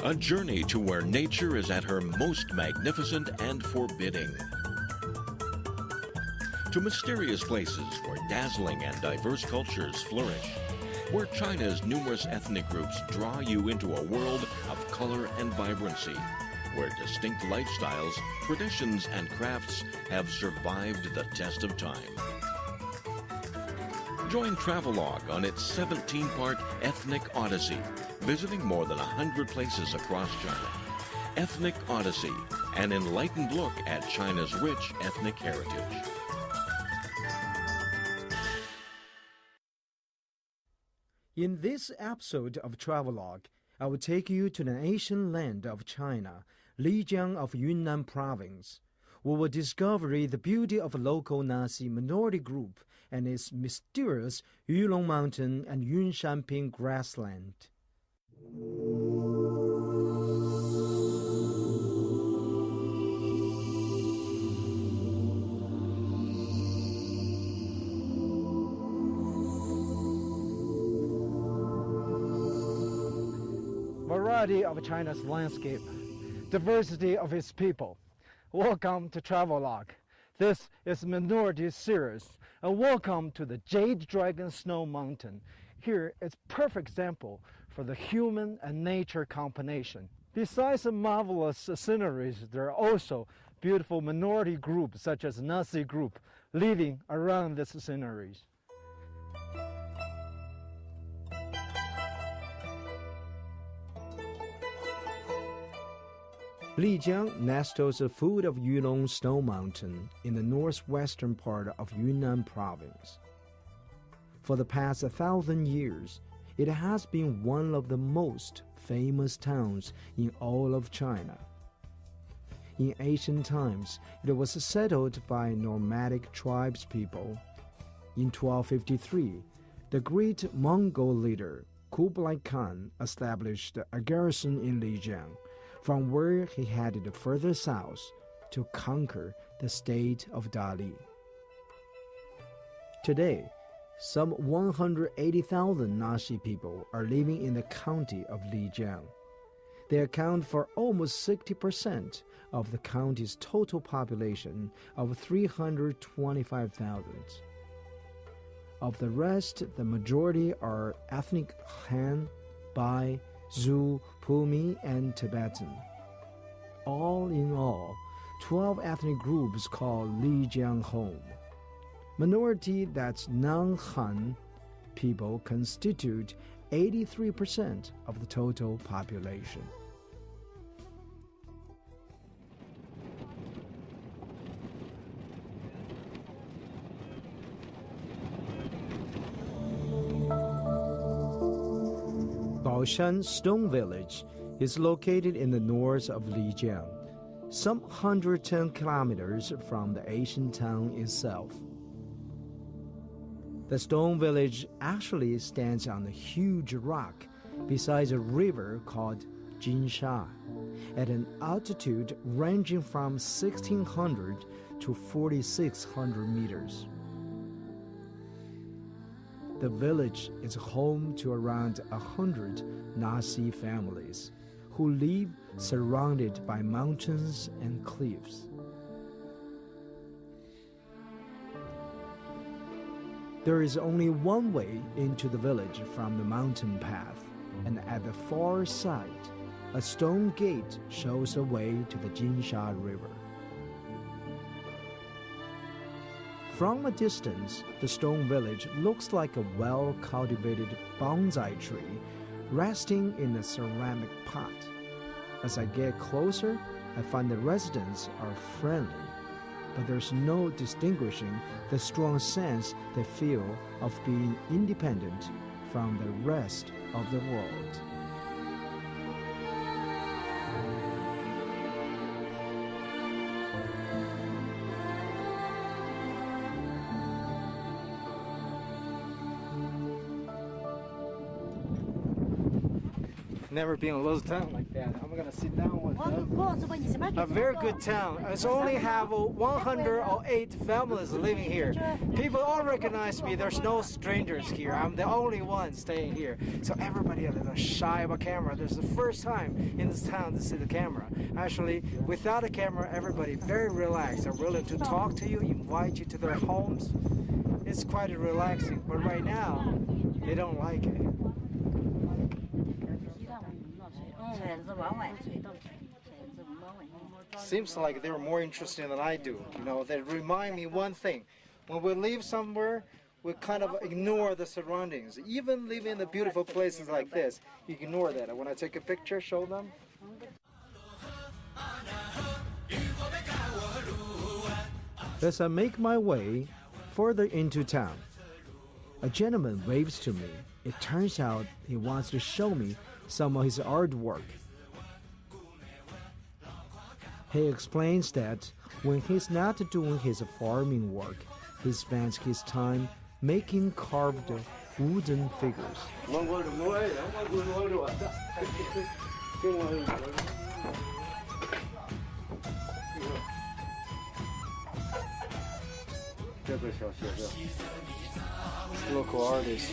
A journey to where nature is at her most magnificent and forbidding. To mysterious places where dazzling and diverse cultures flourish. Where China's numerous ethnic groups draw you into a world of color and vibrancy. Where distinct lifestyles, traditions, and crafts have survived the test of time. Join Travelogue on its 17-part Ethnic Odyssey, visiting more than 100 places across China. Ethnic Odyssey, an enlightened look at China's rich ethnic heritage. In this episode of Travelogue, I will take you to the ancient land of China, Lijiang of Yunnan Province. We will discover the beauty of a local Nasi minority group and its mysterious Yulong Mountain and Yunshanping grassland. Variety of China's landscape, diversity of its people. Welcome to Travelogue. This is Minority Series, and welcome to the Jade Dragon Snow Mountain. Here is a perfect example for the human and nature combination. Besides the marvelous sceneries, there are also beautiful minority groups such as Nasi group living around these sceneries. Lijiang nestles at the foot of Yulong Snow Mountain in the northwestern part of Yunnan Province. For the past 1,000 years, it has been one of the most famous towns in all of China. In ancient times, it was settled by nomadic tribes people. In 1253, the great Mongol leader Kublai Khan established a garrison in Lijiang, from where he headed further south to conquer the state of Dali. Today, some 180,000 Naxi people are living in the county of Lijiang. They account for almost 60% of the county's total population of 325,000. Of the rest, the majority are ethnic Han, Bai, Zhou, Pumi, and Tibetan. All in all, 12 ethnic groups call Lijiang home. Minority that's non-Han people constitute 83% of the total population. Baoshan Stone Village is located in the north of Lijiang, some 110 kilometers from the ancient town itself. The stone village actually stands on a huge rock beside a river called Jinsha, at an altitude ranging from 1,600 to 4,600 meters. The village is home to around 100 Nasi families who live surrounded by mountains and cliffs. There is only one way into the village from the mountain path, and at the far side, a stone gate shows the way to the Jinsha River. From a distance, the stone village looks like a well-cultivated bonsai tree resting in a ceramic pot. As I get closer, I find the residents are friendly, but there's no distinguishing the strong sense they feel of being independent from the rest of the world. Never been in a little town like that. I'm gonna sit down with them. A very good town. It's only have 108 families living here. People all recognize me. There's no strangers here. I'm the only one staying here. So everybody a little shy about camera. This is the first time in this town to see the camera. Actually, without a camera, everybody very relaxed. They're willing to talk to you, invite you to their homes. It's quite relaxing. But right now, they don't like it. Seems like they're more interested than I do. You know, they remind me one thing. When we live somewhere, we kind of ignore the surroundings. Even living in the beautiful places like this, you ignore that. When I take a picture, show them. As I make my way further into town, a gentleman waves to me. It turns out he wants to show me some of his artwork. He explains that when he's not doing his farming work, he spends his time making carved wooden figures. Local artist.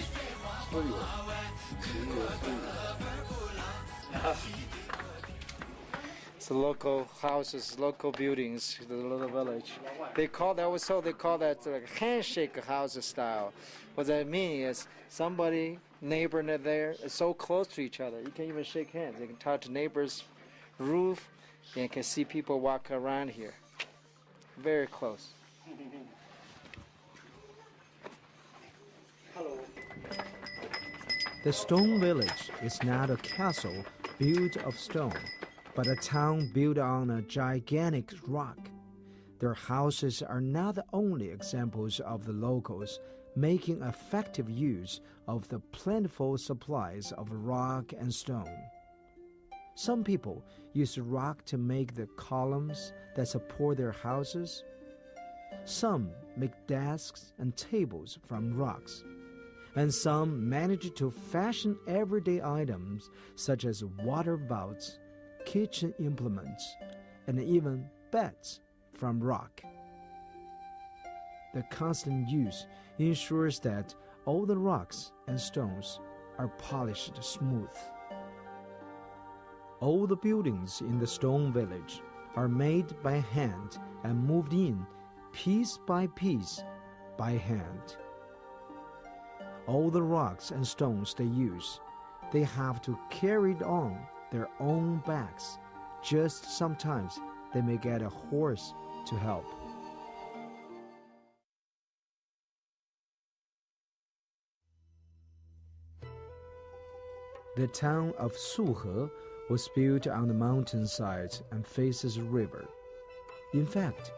It's the local houses, local buildings, the little village. They call that also they call that like handshake house style. What that means is somebody neighbor there is so close to each other. You can even shake hands. You can touch the neighbor's roof, and you can see people walk around here. Very close. Hello. The stone village is not a castle built of stone, but a town built on a gigantic rock. Their houses are not the only examples of the locals making effective use of the plentiful supplies of rock and stone. Some people use rock to make the columns that support their houses. Some make desks and tables from rocks. And some manage to fashion everyday items such as water vaults, kitchen implements, and even beds from rock. The constant use ensures that all the rocks and stones are polished smooth. All the buildings in the stone village are made by hand and moved in piece by piece by hand. All the rocks and stones they use, they have to carry it on their own backs. Just sometimes they may get a horse to help. The town of Suhe was built on the mountainside and faces a river. In fact,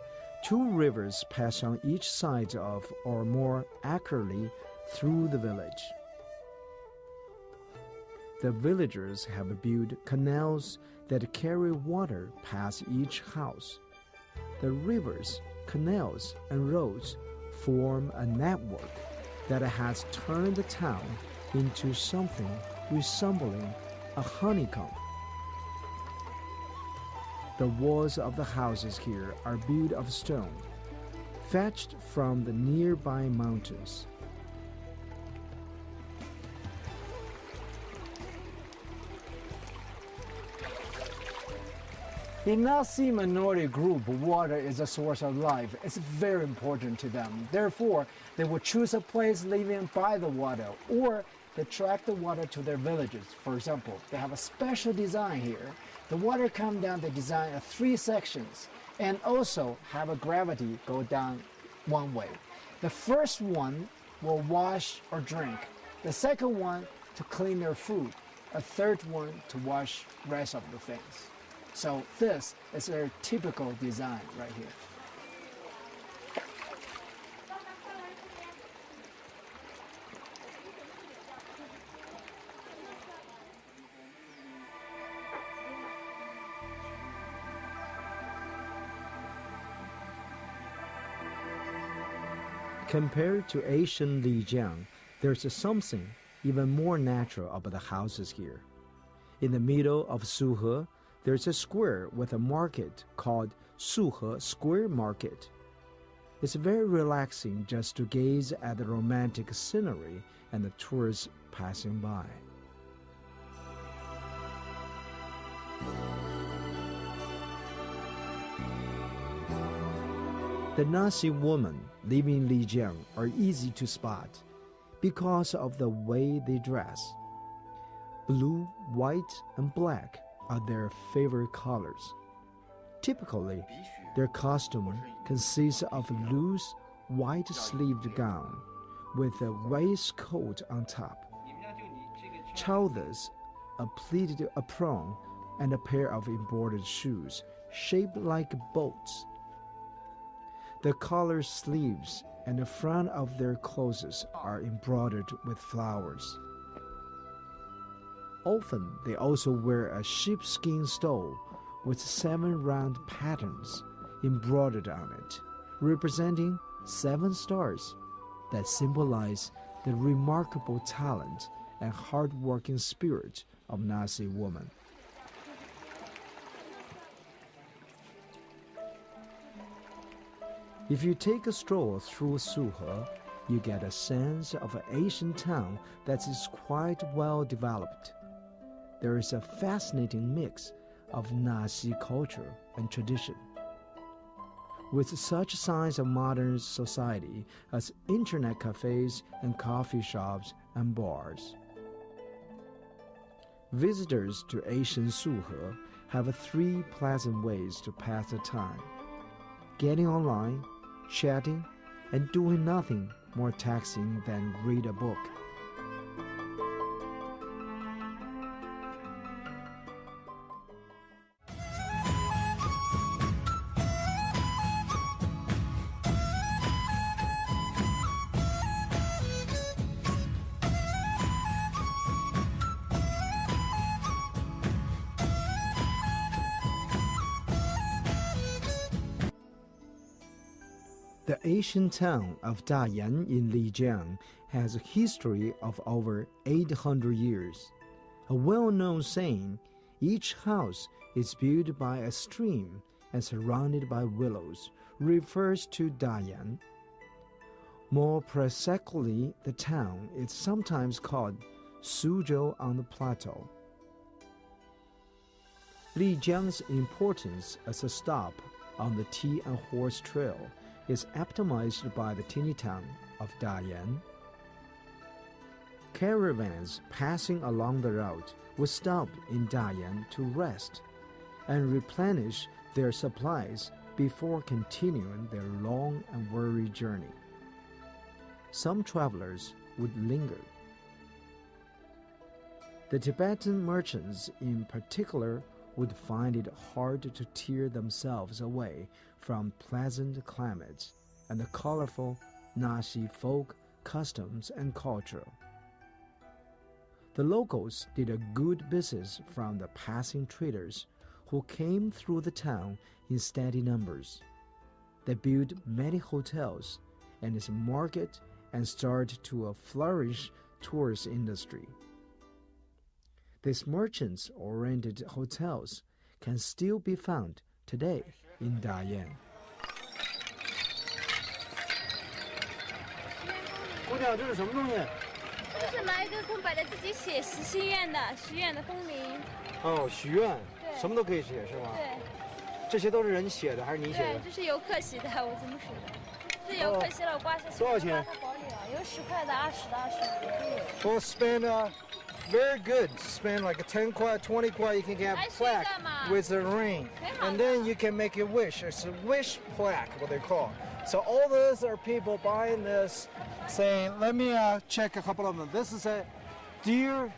two rivers pass on each side of, or more accurately, through the village. The villagers have built canals that carry water past each house. The rivers, canals, and roads form a network that has turned the town into something resembling a honeycomb. The walls of the houses here are built of stone, fetched from the nearby mountains. In Nasi minority group, water is a source of life. It's very important to them. Therefore, they will choose a place living by the water, or they track the water to their villages. For example, they have a special design here. The water comes down, they design 3 sections, and also have a gravity go down one way. The first one will wash or drink. The second one to clean their food. A third one to wash rest of the things. So this is their typical design right here. Compared to Asian Lijiang, there's something even more natural about the houses here. In the middle of Suhe, there's a square with a market called Suhe Square Market. It's very relaxing just to gaze at the romantic scenery and the tourists passing by. The Nasi women living in Lijiang are easy to spot because of the way they dress. Blue, white, and black are their favorite colors. Typically, their costume consists of a loose, white-sleeved gown with a waistcoat on top, trousers, a pleated apron, and a pair of embroidered shoes shaped like boats. The collar sleeves and the front of their clothes are embroidered with flowers. Often, they also wear a sheepskin stole with 7 round patterns embroidered on it, representing 7 stars that symbolize the remarkable talent and hard-working spirit of Nasi women. If you take a stroll through Suhe, you get a sense of an Asian town that is quite well developed. There is a fascinating mix of Nasi culture and tradition, with such signs of modern society as internet cafes and coffee shops and bars. Visitors to Asian Suhe have 3 pleasant ways to pass the time: getting online, chatting, and doing nothing more taxing than read a book. The ancient town of Dayan in Lijiang has a history of over 800 years. A well-known saying, "Each house is built by a stream and surrounded by willows," refers to Dayan. More precisely, the town is sometimes called Suzhou on the plateau. Lijiang's importance as a stop on the tea and horse trail is epitomized by the teeny town of Dayan. Caravans passing along the route would stop in Dayan to rest and replenish their supplies before continuing their long and weary journey. Some travelers would linger. The Tibetan merchants in particular would find it hard to tear themselves away from pleasant climates and the colorful Nasi folk customs and culture. The locals did a good business from the passing traders who came through the town in steady numbers. They built many hotels and its market and started to flourish tourist industry. These merchants-oriented hotels can still be found today in Dayan. 姑娘，这是什么东西？这是拿一个空白的自己写心愿的许愿的风铃。哦，许愿，对，什么都可以写是吗？对。这些都是人写的还是你写的？对，这是游客写的，我这么写的。这游客写了，我挂上去。多少钱？挂他包里了，有10块的、20的、25的都有。 Well, spend very good. Spend like a 10 kwai, 20 kwai. You can get a plaque with a ring, and then you can make a wish. It's a wish plaque, what they call. So all those are people buying this, saying, "Let me check a couple of them." This is a, "Dear,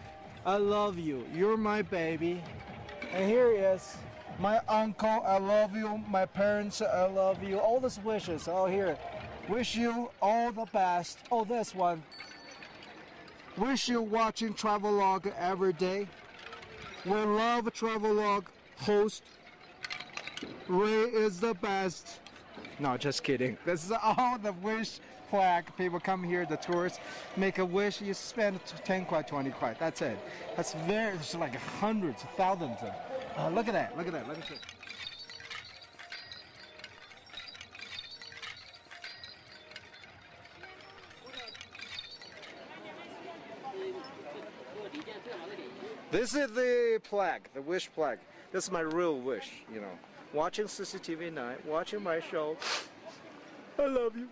I love you. You're my baby." And here is, "My uncle, I love you. My parents, I love you." All these wishes. Oh, here. Wish you all the best. Oh, this one. Wish you watching Travelogue every day. We love Travelogue host. Ray is the best. No, just kidding. This is all the wish plaque. People come here, the tourists, make a wish. You spend 10 kwai, 20 kwai. That's it. That's very, it's like hundreds, thousands of. Look at that. Look at that. Look at that. This is the plaque, the wish plaque. This is my real wish, you know. Watching CCTV 9, watching my show. I love you.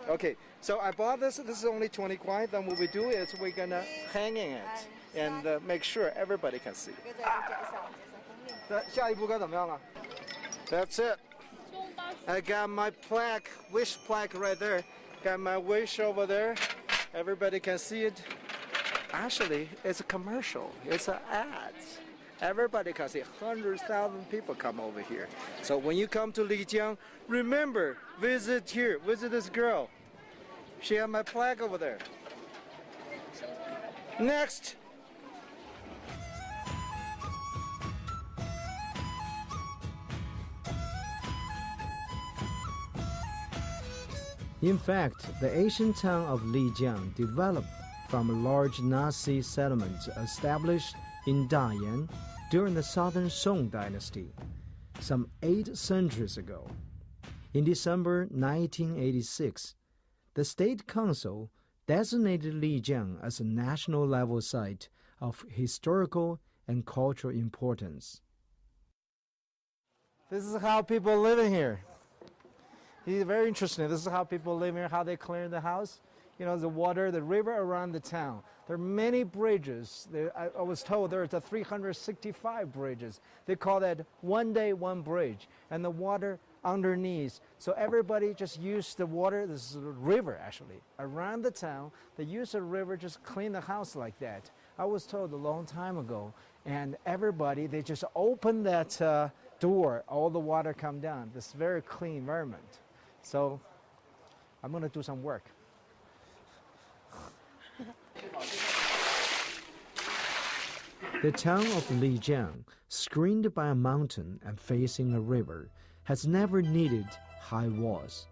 Okay, so I bought this. This is only 20 kwai. Then what we do is we're gonna hang it and make sure everybody can see. That's it. I got my plaque, wish plaque right there. Got my wish over there. Everybody can see it. Actually, it's a commercial. It's an ad. Everybody can see. 100,000 people come over here. So when you come to Lijiang, remember, visit here. Visit this girl. She has my plaque over there. Next. In fact, the ancient town of Lijiang developed from a large Nazi settlement established in Dayan during the Southern Song dynasty, some 8 centuries ago. In December 1986, the State Council designated Lijiang as a national level site of historical and cultural importance. This is how people live in here. It's very interesting. This is how people live here, how they clean the house. You know, the water, the river around the town. There are many bridges. I was told there's 365 bridges. They call that one day, one bridge. And the water underneath. So everybody just use the water, this is a river actually, around the town. They use the river, just clean the house like that. I was told a long time ago. And everybody, they just open that door, all the water come down. This very clean environment. So I'm going to do some work. The town of Lijiang, screened by a mountain and facing a river, has never needed high walls.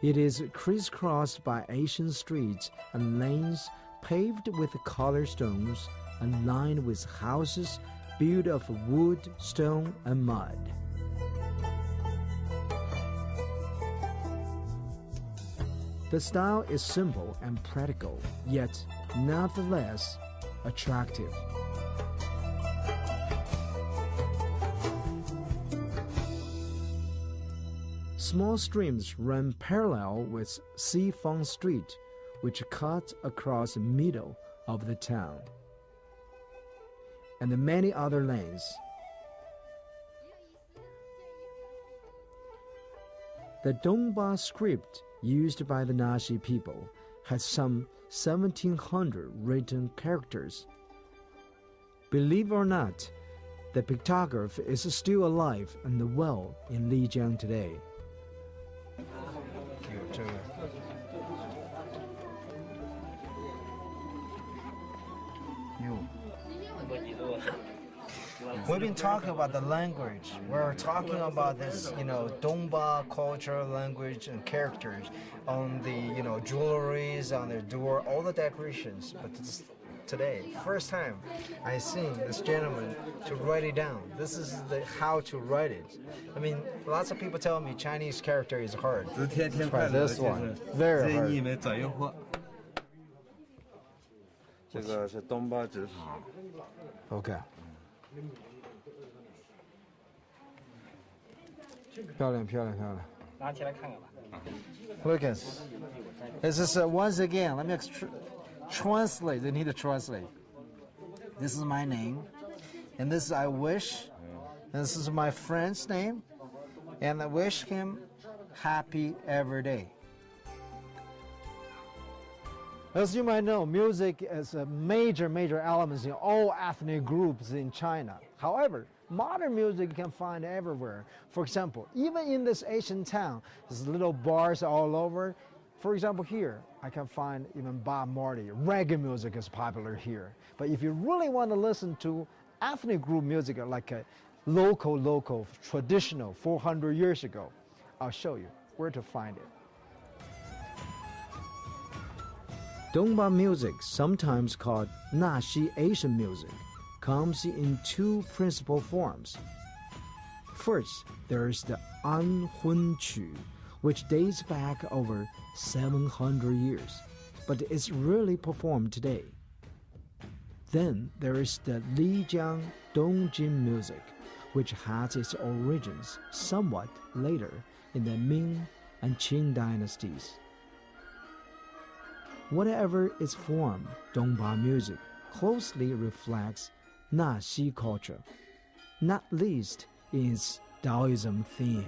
It is crisscrossed by ancient streets and lanes paved with colored stones and lined with houses built of wood, stone, and mud. The style is simple and practical, yet nevertheless attractive. Small streams run parallel with Xifeng Street, which cuts across the middle of the town, and many other lanes. The Dongba script used by the Naxi people has some 1,700 written characters. Believe it or not, the pictograph is still alive and well in Lijiang today. We've been talking about the language. We're talking about this, you know, Dongba culture, language, and characters on the, you know, jewelries on their door, all the decorations. But today, first time I seen this gentleman to write it down. This is how to write it. I mean, lots of people tell me Chinese character is hard. Try this one, very hard. 这个是东巴纸法。 Okay. 漂亮，漂亮，漂亮。拿起来看看吧。Look at this. This is once again. Let me translate. They need to translate. This is my name, and this is I wish. And this is my friend's name, and I wish him happy every day. As you might know, music is a major element in all ethnic groups in China. However, modern music you can find everywhere. For example, even in this Asian town, there's little bars all over. For example, here, I can find even Bob Marley. Reggae music is popular here. But if you really want to listen to ethnic group music, like a local, traditional, 400 years ago, I'll show you where to find it. Dongba music, sometimes called Naxi Asian music, comes in two principal forms. First, there is the Anhun Qu, which dates back over 700 years, but is rarely performed today. Then there is the Lijiang Dongjin music, which has its origins somewhat later in the Ming and Qing dynasties. Whatever its form, Dongba music closely reflects Naxi culture, not least in its Taoism theme.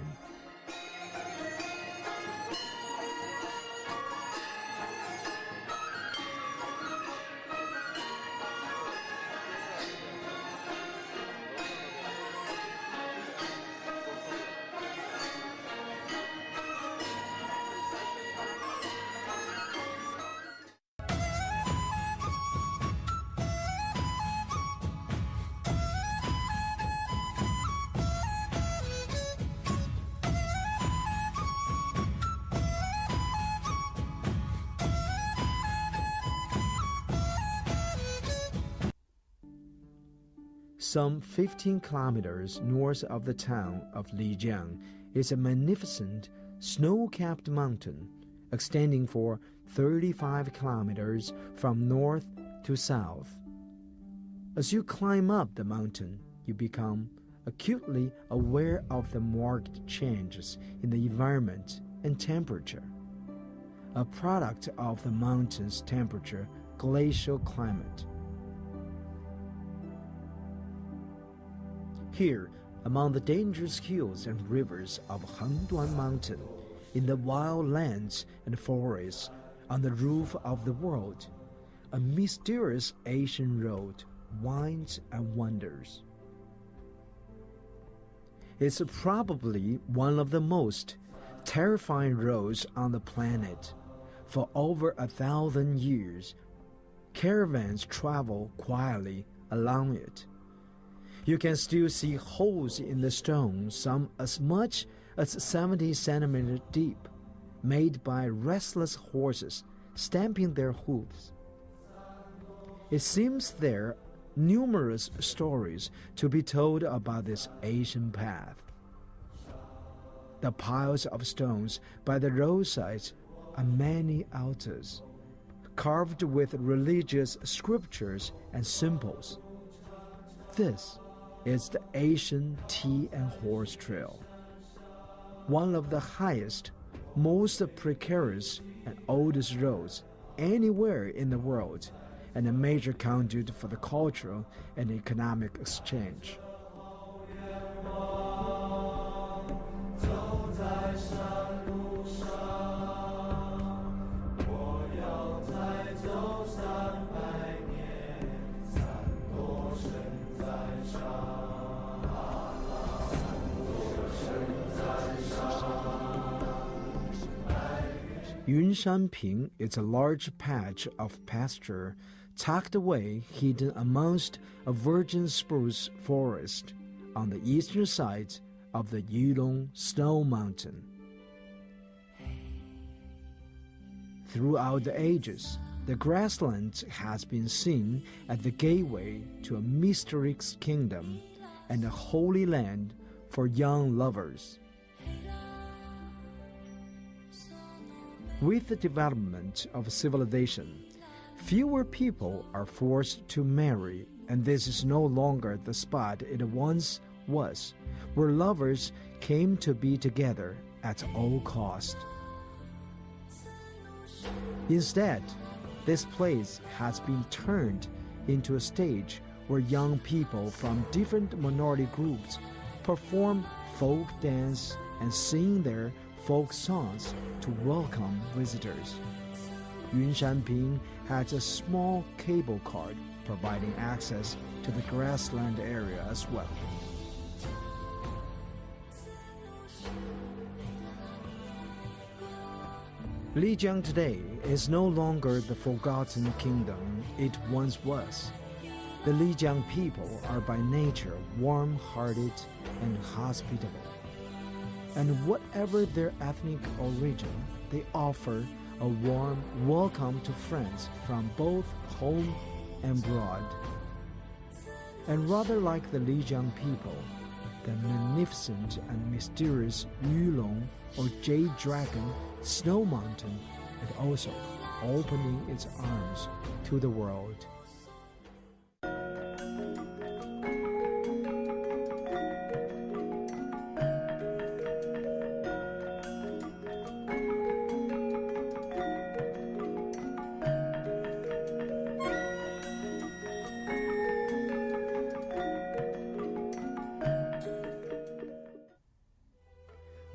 Some 15 kilometers north of the town of Lijiang is a magnificent snow-capped mountain extending for 35 kilometers from north to south. As you climb up the mountain, you become acutely aware of the marked changes in the environment and temperature, a product of the mountain's temperature glacial climate. Here, among the dangerous hills and rivers of Hengduan Mountain, in the wild lands and forests, on the roof of the world, a mysterious Asian road winds and wanders. It's probably one of the most terrifying roads on the planet. For over 1,000 years, caravans travel quietly along it. You can still see holes in the stone, some as much as 70 centimeters deep, made by restless horses stamping their hooves. It seems there are numerous stories to be told about this Asian path. The piles of stones by the roadsides are many altars, carved with religious scriptures and symbols. This is the Asian Tea and Horse Trail, one of the highest, most precarious and oldest roads anywhere in the world, and a major conduit for the cultural and economic exchange. Yunshanping is a large patch of pasture tucked away hidden amongst a virgin spruce forest on the eastern side of the Yulong Snow Mountain. Throughout the ages, the grassland has been seen as the gateway to a mysterious kingdom and a holy land for young lovers. With the development of civilization, fewer people are forced to marry, and this is no longer the spot it once was, where lovers came to be together at all cost. Instead, this place has been turned into a stage where young people from different minority groups perform folk dance and sing their folk songs to welcome visitors. Yunshanping has a small cable car providing access to the grassland area as well. Lijiang today is no longer the forgotten kingdom it once was. The Lijiang people are by nature warm-hearted and hospitable. And whatever their ethnic origin, they offer a warm welcome to friends from both home and abroad. And rather like the Lijiang people, the magnificent and mysterious Yulong or Jade Dragon Snow Mountain is also opening its arms to the world.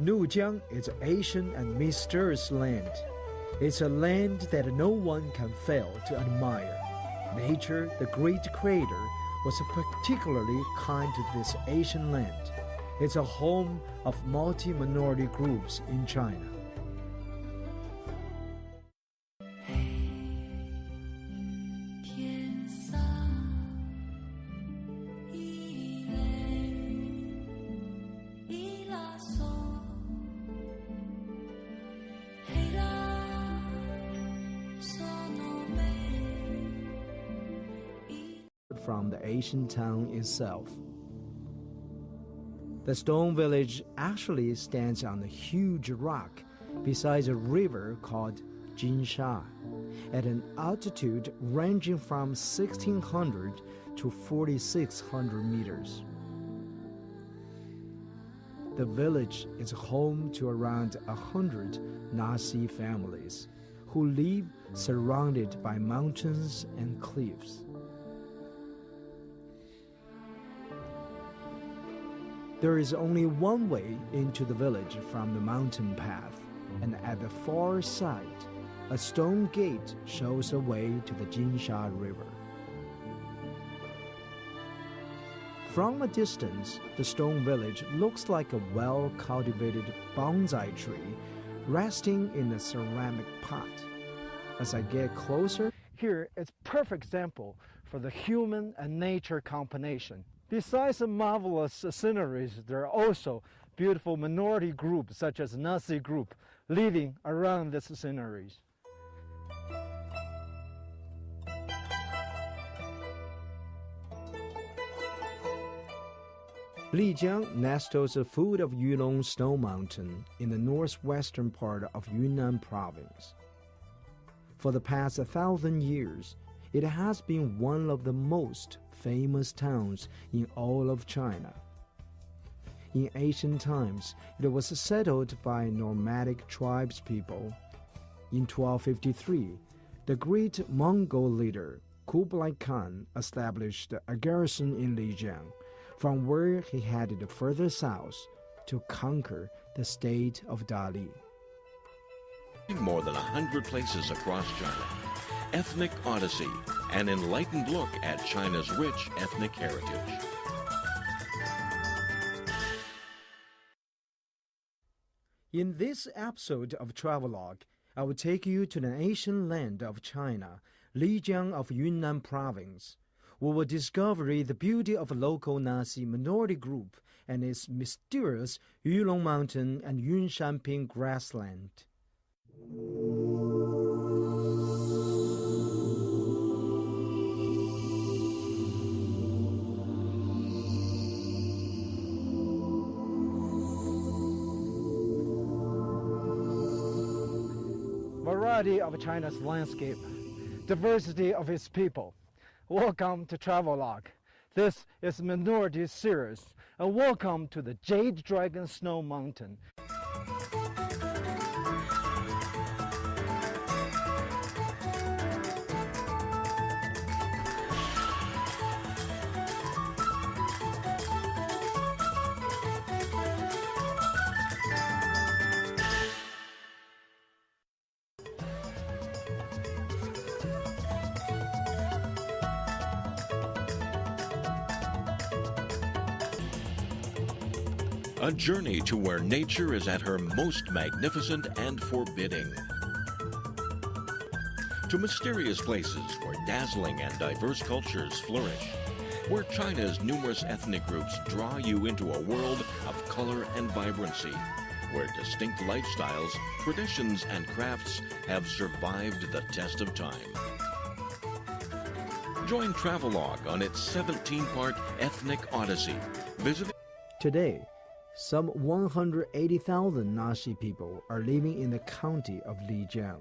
Nujiang is an ancient and mysterious land. It's a land that no one can fail to admire. Nature, the great creator, was particularly kind to this ancient land. It's a home of multi-minority groups in China. From the ancient town itself. The stone village actually stands on a huge rock beside a river called Jinsha, at an altitude ranging from 1,600 to 4,600 meters. The village is home to around 100 Nasi families who live surrounded by mountains and cliffs. There is only one way into the village from the mountain path, and at the far side, a stone gate shows a way to the Jinsha River. From a distance, the stone village looks like a well-cultivated bonsai tree resting in a ceramic pot. As I get closer, here it's a perfect example for the human and nature combination. Besides the marvelous sceneries, there are also beautiful minority groups such as Nasi group living around these sceneries. Lijiang nestles at the foot of Yulong Snow Mountain in the northwestern part of Yunnan province. For the past 1,000 years, it has been one of the most famous towns in all of China. In ancient times, it was settled by nomadic tribes people. In 1253, the great Mongol leader Kublai Khan established a garrison in Lijiang, from where he headed further south to conquer the state of Dali. More than 100 places across China. Ethnic Odyssey, an enlightened look at China's rich ethnic heritage. In this episode of Travelogue, I will take you to the ancient land of China, Lijiang of Yunnan province. We will discover the beauty of a local Nasi minority group and its mysterious Yulong Mountain and Yunshanping grassland. Variety of China's landscape, diversity of its people. Welcome to Travelogue. This is Minority Series, and welcome to the Jade Dragon Snow Mountain. A journey to where nature is at her most magnificent and forbidding. To mysterious places where dazzling and diverse cultures flourish. Where China's numerous ethnic groups draw you into a world of color and vibrancy. where distinct lifestyles, traditions, and crafts have survived the test of time. Join Travelogue on its 17-part ethnic odyssey. Today, some 180,000 Naxi people are living in the county of Lijiang.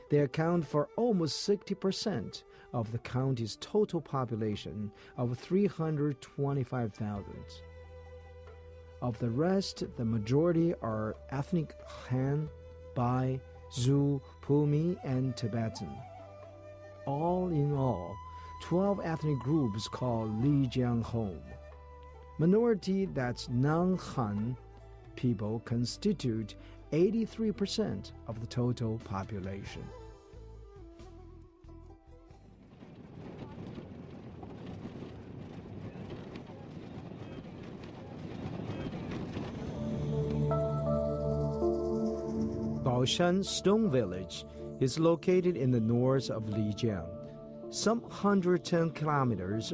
They account for almost 60% of the county's total population of 325,000. Of the rest, the majority are ethnic Han, Bai, Zhou, Pumi, and Tibetan. All in all, 12 ethnic groups call Lijiang home. Minority, that's non-Han people, constitute 83% of the total population. Baoshan Stone Village is located in the north of Lijiang, some 110 kilometers